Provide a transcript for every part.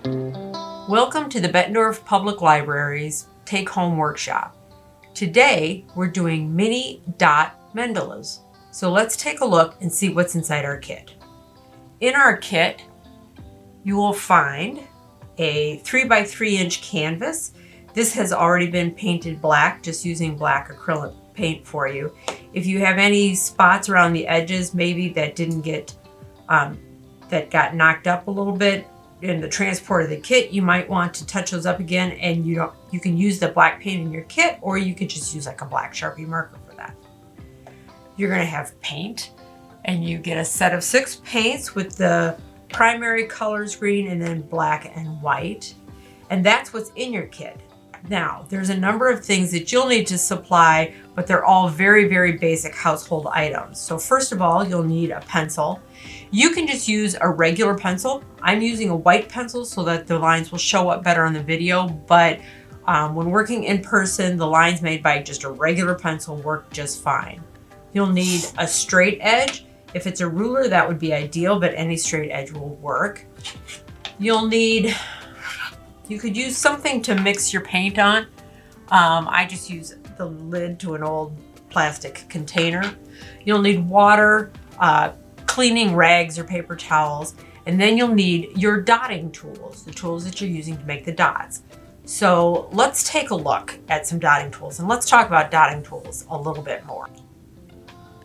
Welcome to the Bettendorf Public Library's Take Home Workshop. Today we're doing mini dot mandalas. So let's take a look and see what's inside our kit. In our kit, you will find a 3x3-inch canvas. This has already been painted black, just using black acrylic paint for you. If you have any spots around the edges, maybe that didn't get, that got knocked up a little bit in the transport of the kit, you might want to touch those up again, and you can use the black paint in your kit, or you could just use like a black Sharpie marker for that. You're going to have paint, and you get a set of 6 paints with the primary colors green and then black and white, and that's what's in your kit. Now, there's a number of things that you'll need to supply, but they're all very, very basic household items. So first of all, you'll need a pencil. You can just use a regular pencil. I'm using a white pencil so that the lines will show up better on the video, but when working in person, the lines made by just a regular pencil work just fine. You'll need a straight edge. If it's a ruler, that would be ideal, but any straight edge will work. You could use something to mix your paint on. I just use the lid to an old plastic container. You'll need water, cleaning rags or paper towels, and then you'll need your dotting tools, the tools that you're using to make the dots. So let's take a look at some dotting tools, and let's talk about dotting tools a little bit more.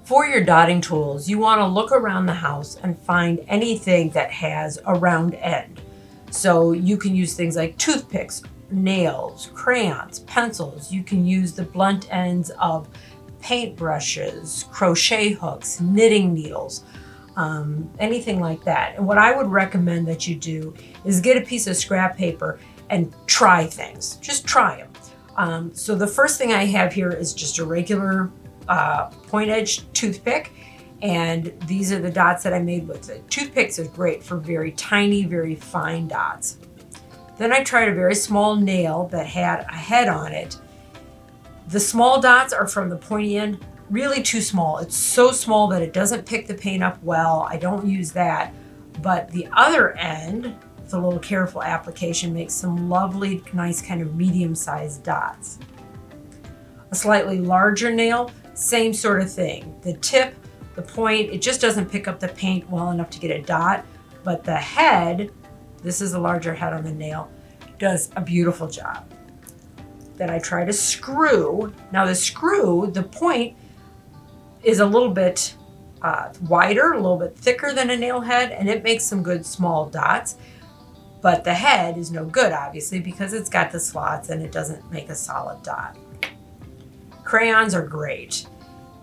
For your dotting tools, you want to look around the house and find anything that has a round end. So you can use things like toothpicks, nails, crayons, pencils. You can use the blunt ends of paintbrushes, crochet hooks, knitting needles, anything like that. And what I would recommend that you do is get a piece of scrap paper and try things. Just try them. So the first thing I have here is just a regular point edge toothpick. And these are the dots that I made with it. Toothpicks are great for very tiny, very fine dots. Then I tried a very small nail that had a head on it. The small dots are from the pointy end, really too small. It's so small that it doesn't pick the paint up well. I don't use that. But the other end, with a little careful application, makes some lovely, nice kind of medium-sized dots. A slightly larger nail, same sort of thing. The tip, the point, it just doesn't pick up the paint well enough to get a dot, but the head, this is a larger head on the nail, does a beautiful job. Then I tried a screw. Now the screw, the point is a little bit wider, a little bit thicker than a nail head, and it makes some good small dots, but the head is no good, obviously, because it's got the slots and it doesn't make a solid dot. Crayons are great.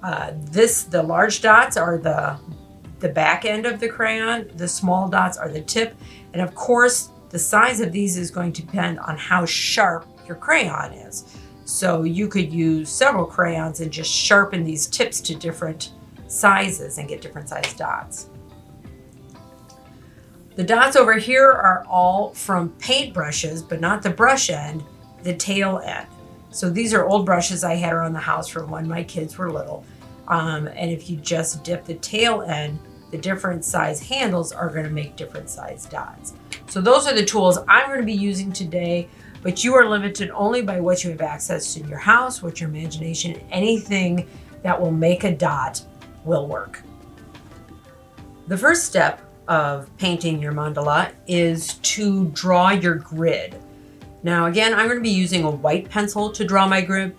The large dots are the back end of the crayon. The small dots are the tip. And of course, the size of these is going to depend on how sharp your crayon is. So you could use several crayons and just sharpen these tips to different sizes and get different sized dots. The dots over here are all from paint brushes, but not the brush end, the tail end. So these are old brushes I had around the house from when my kids were little. And if you just dip the tail end, the different size handles are going to make different size dots. So those are the tools I'm going to be using today, but you are limited only by what you have access to in your house, what your imagination, anything that will make a dot will work. The first step of painting your mandala is to draw your grid. Now again, I'm going to be using a white pencil to draw my grid,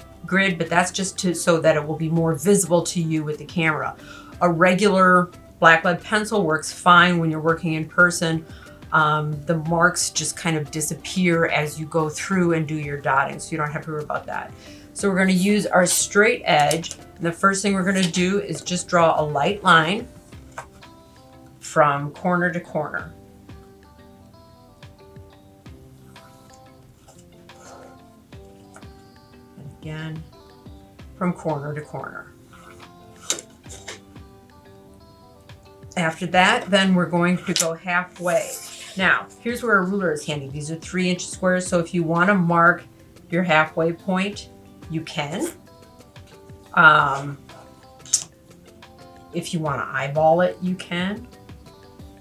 but that's just so that it will be more visible to you with the camera. A regular black lead pencil works fine when you're working in person. The marks just kind of disappear as you go through and do your dotting, so you don't have to worry about that. So we're going to use our straight edge, and the first thing we're going to do is just draw a light line from corner to corner. Again, from corner to corner. After that, then we're going to go halfway. Now, here's where a ruler is handy. These are 3-inch squares, so if you want to mark your halfway point, you can. If you want to eyeball it, you can.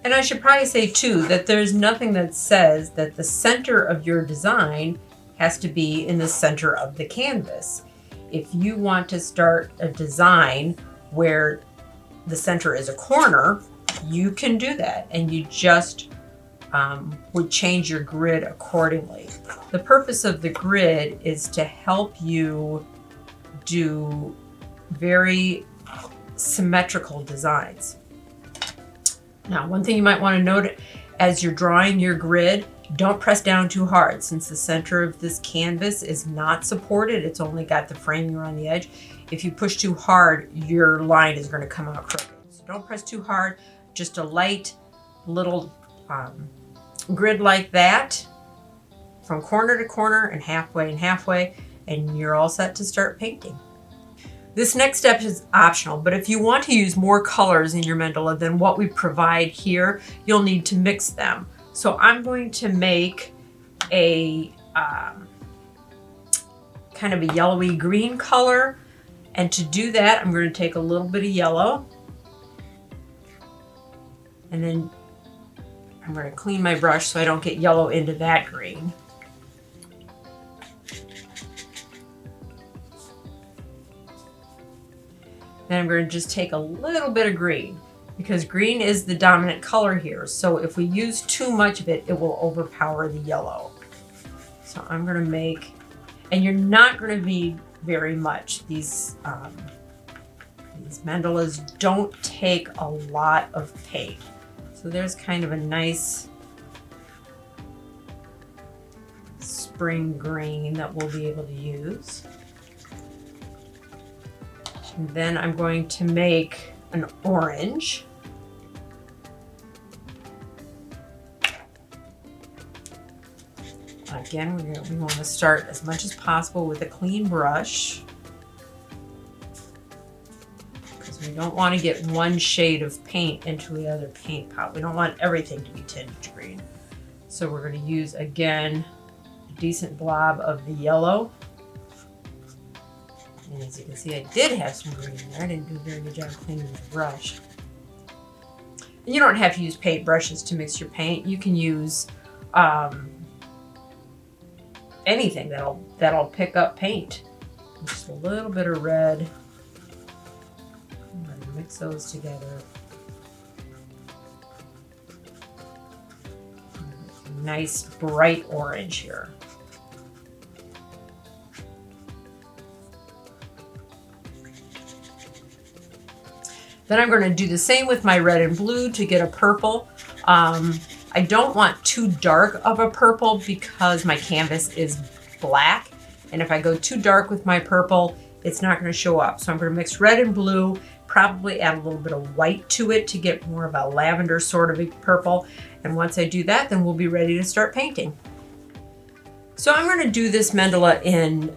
And I should probably say too that there's nothing that says that the center of your design has to be in the center of the canvas. If you want to start a design where the center is a corner, you can do that, and you just would change your grid accordingly. The purpose of the grid is to help you do very symmetrical designs. Now, one thing you might want to note as you're drawing your grid, don't press down too hard. Since the center of this canvas is not supported, it's only got the framing around the edge. If you push too hard, your line is going to come out crooked. So don't press too hard, just a light little grid like that from corner to corner and halfway, and you're all set to start painting. This next step is optional, but if you want to use more colors in your mandala than what we provide here, you'll need to mix them. So I'm going to make a kind of a yellowy green color, and to do that I'm going to take a little bit of yellow, and then I'm going to clean my brush so I don't get yellow into that green. Then I'm going to just take a little bit of green, because green is the dominant color here. So if we use too much of it, it will overpower the yellow. So I'm going to make, and you're not going to need very much. These mandalas don't take a lot of paint. So there's kind of a nice spring green that we'll be able to use. And then I'm going to make an orange. Again, we want to start as much as possible with a clean brush, because we don't want to get one shade of paint into the other paint pot. We don't want everything to be tinged green. So we're going to use, again, a decent blob of the yellow. And as you can see, I did have some green there. I didn't do a very good job cleaning the brush. And you don't have to use paint brushes to mix your paint. You can use anything that'll pick up paint. Just a little bit of red. I'm going to mix those together. Nice bright orange here. Then I'm going to do the same with my red and blue to get a purple. I don't want too dark of a purple because my canvas is black. And if I go too dark with my purple, it's not going to show up. So I'm going to mix red and blue, probably add a little bit of white to it to get more of a lavender sort of a purple. And once I do that, then we'll be ready to start painting. So I'm going to do this mandala in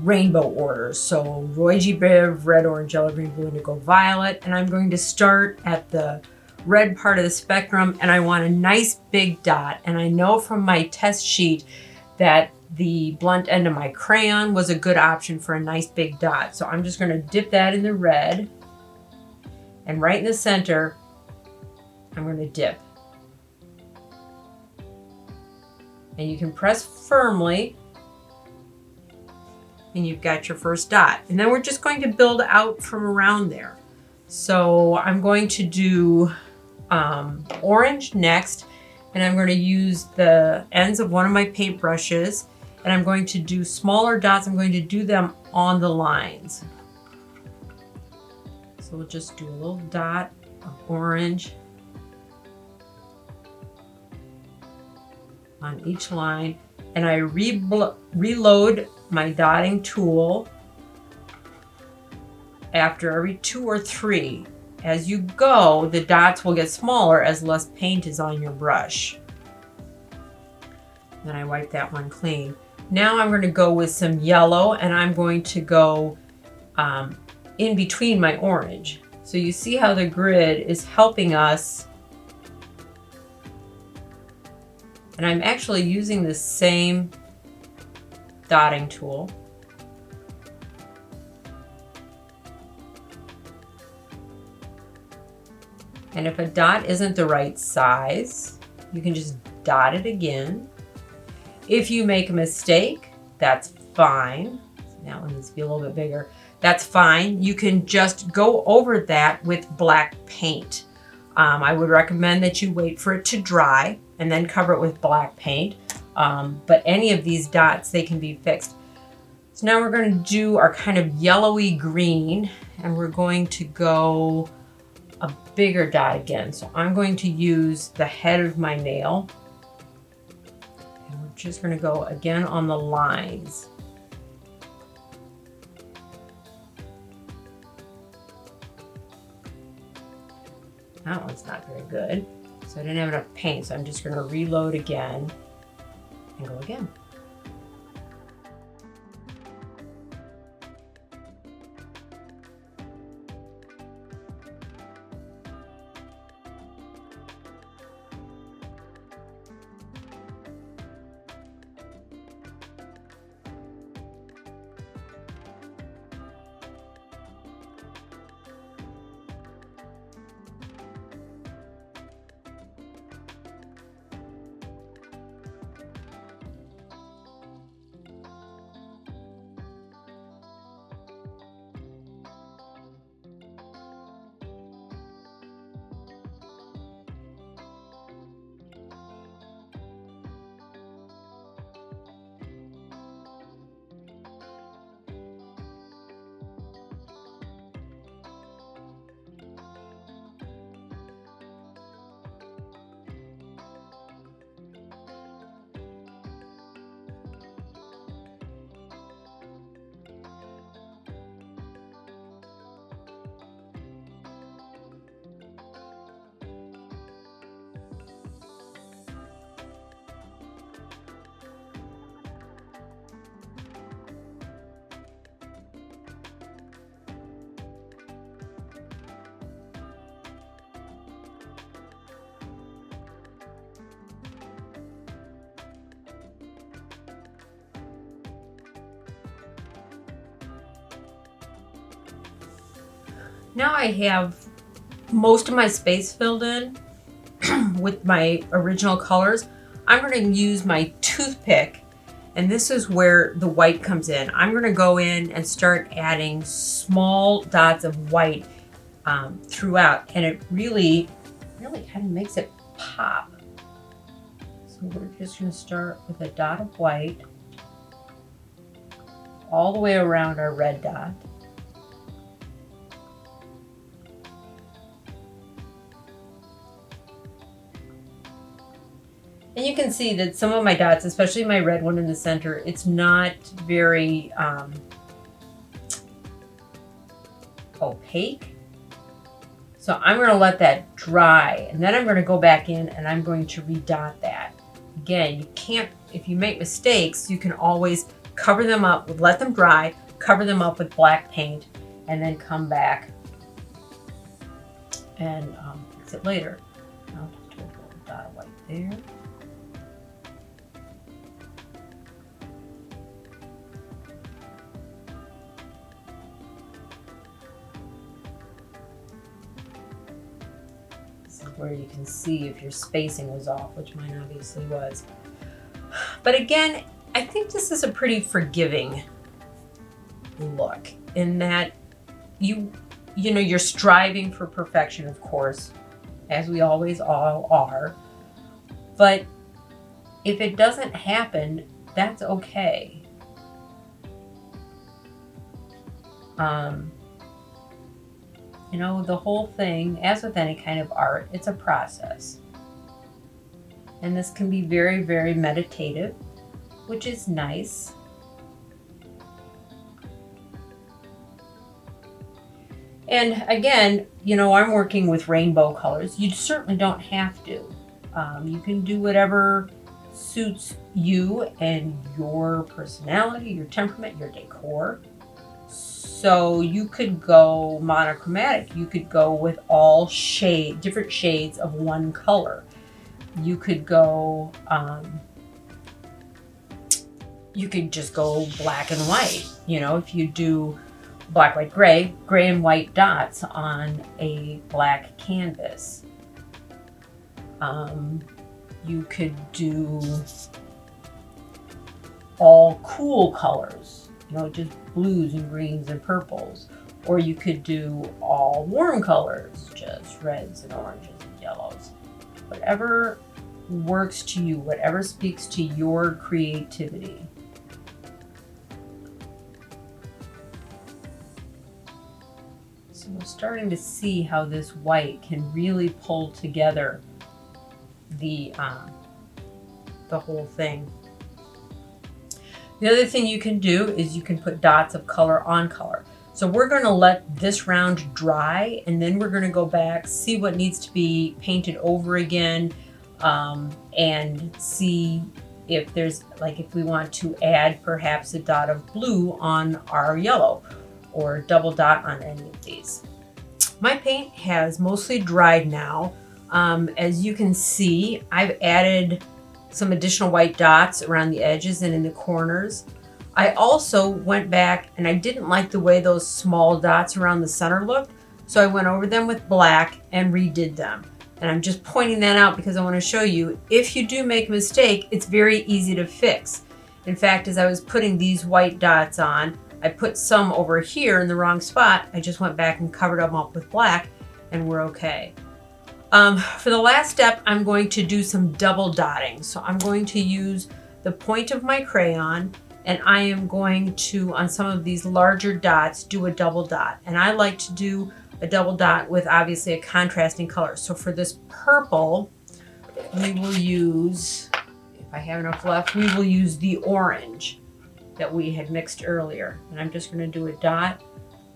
rainbow order. So Roy G. Biv, red, orange, yellow, green, blue, indigo, violet. And I'm going to start at the red part of the spectrum, and I want a nice big dot. And I know from my test sheet that the blunt end of my crayon was a good option for a nice big dot. So I'm just going to dip that in the red, and right in the center, I'm going to dip. And you can press firmly, and you've got your first dot. And then we're just going to build out from around there. So I'm going to do orange next, and I'm going to use the ends of one of my paint brushes, and I'm going to do smaller dots. I'm going to do them on the lines. So we'll just do a little dot of orange on each line, and I reload my dotting tool after every 2 or 3. As you go, the dots will get smaller as less paint is on your brush. Then I wipe that one clean. Now I'm going to go with some yellow, and I'm going to go in between my orange. So you see how the grid is helping us. And I'm actually using the same dotting tool. And if a dot isn't the right size, you can just dot it again. If you make a mistake, that's fine. That one needs to be a little bit bigger. That's fine. You can just go over that with black paint. I would recommend that you wait for it to dry and then cover it with black paint. But any of these dots, they can be fixed. So now we're going to do our kind of yellowy green, and we're going to go a bigger dot again. So I'm going to use the head of my nail, and we're just going to go again on the lines. That one's not very good. So I didn't have enough paint, so I'm just going to reload again and go again. Now I have most of my space filled in with my original colors. I'm going to use my toothpick, and this is where the white comes in. I'm going to go in and start adding small dots of white throughout, and it really kind of makes it pop. So we're just going to start with a dot of white all the way around our red dot. And you can see that some of my dots, especially my red one in the center, it's not very opaque. So I'm going to let that dry, and then I'm going to go back in and I'm going to redot that. Again, you can't, if you make mistakes, you can always cover them up, let them dry, cover them up with black paint, and then come back and fix it later. I'll do a little dot of white there. Where you can see if your spacing was off, which mine obviously was. But again, I think this is a pretty forgiving look in that you know, you're striving for perfection, of course, as we always all are. But if it doesn't happen, that's okay. You know, the whole thing, as with any kind of art, it's a process. And this can be very, very meditative, which is nice. And again, you know, I'm working with rainbow colors. You certainly don't have to. You can do whatever suits you and your personality, your temperament, your decor. So you could go monochromatic. You could go with all different shades of one color. You could go, you could just go black and white. You know, if you do black, white, gray and white dots on a black canvas. You could do all cool colors, you know, just blues and greens and purples. Or you could do all warm colors, just reds and oranges and yellows. Whatever works to you, whatever speaks to your creativity. So we're starting to see how this white can really pull together the whole thing. The other thing you can do is you can put dots of color on color. So we're going to let this round dry, and then we're going to go back, see what needs to be painted over again, and see if there's, like, if we want to add perhaps a dot of blue on our yellow, or a double dot on any of these. My paint has mostly dried now. As you can see, I've added some additional white dots around the edges and in the corners. I also went back and I didn't like the way those small dots around the center looked, so I went over them with black and redid them. And I'm just pointing that out because I want to show you, if you do make a mistake, it's very easy to fix. In fact, as I was putting these white dots on, I put some over here in the wrong spot. I just went back and covered them up with black, and we're okay. For the last step, I'm going to do some double dotting. So I'm going to use the point of my crayon, and I am going to, on some of these larger dots, do a double dot. And I like to do a double dot with obviously a contrasting color. So for this purple, we will use, if I have enough left, we will use the orange that we had mixed earlier. And I'm just going to do a dot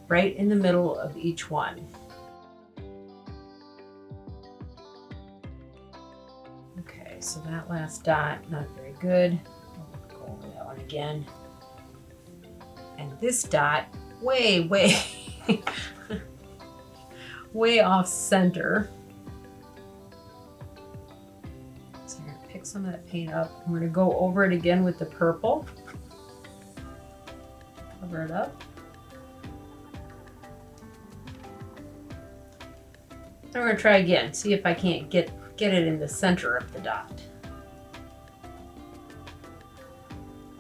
right in the middle of each one. Okay, so that last dot, not very good. I'll go over that one again. And this dot, way way off center. So I'm going to pick some of that paint up. I'm going to go over it again with the purple. Cover it up. Then we're going to try again, see if I can't get it in the center of the dot.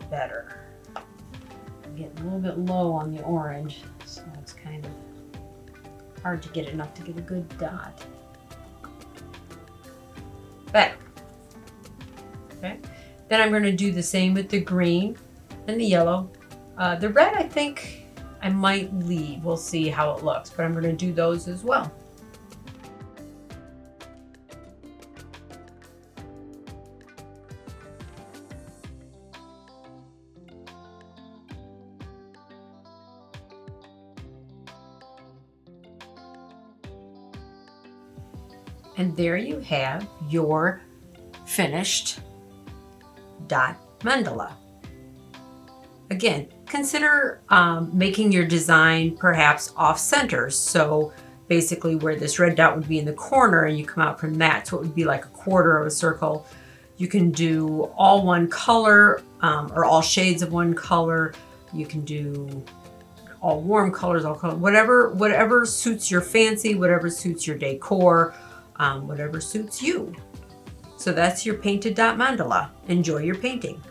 Better. I'm getting a little bit low on the orange, so it's kind of hard to get enough to get a good dot. Better. Okay. Then I'm going to do the same with the green and the yellow. The red, I think I might leave. We'll see how it looks, but I'm going to do those as well. And there you have your finished dot mandala. Again, consider making your design perhaps off center. So basically where this red dot would be in the corner and you come out from that, so it would be like a quarter of a circle. You can do all one color or all shades of one color. You can do all warm colors, all color, whatever suits your fancy, whatever suits your decor, whatever suits you. So that's your painted dot mandala. Enjoy your painting.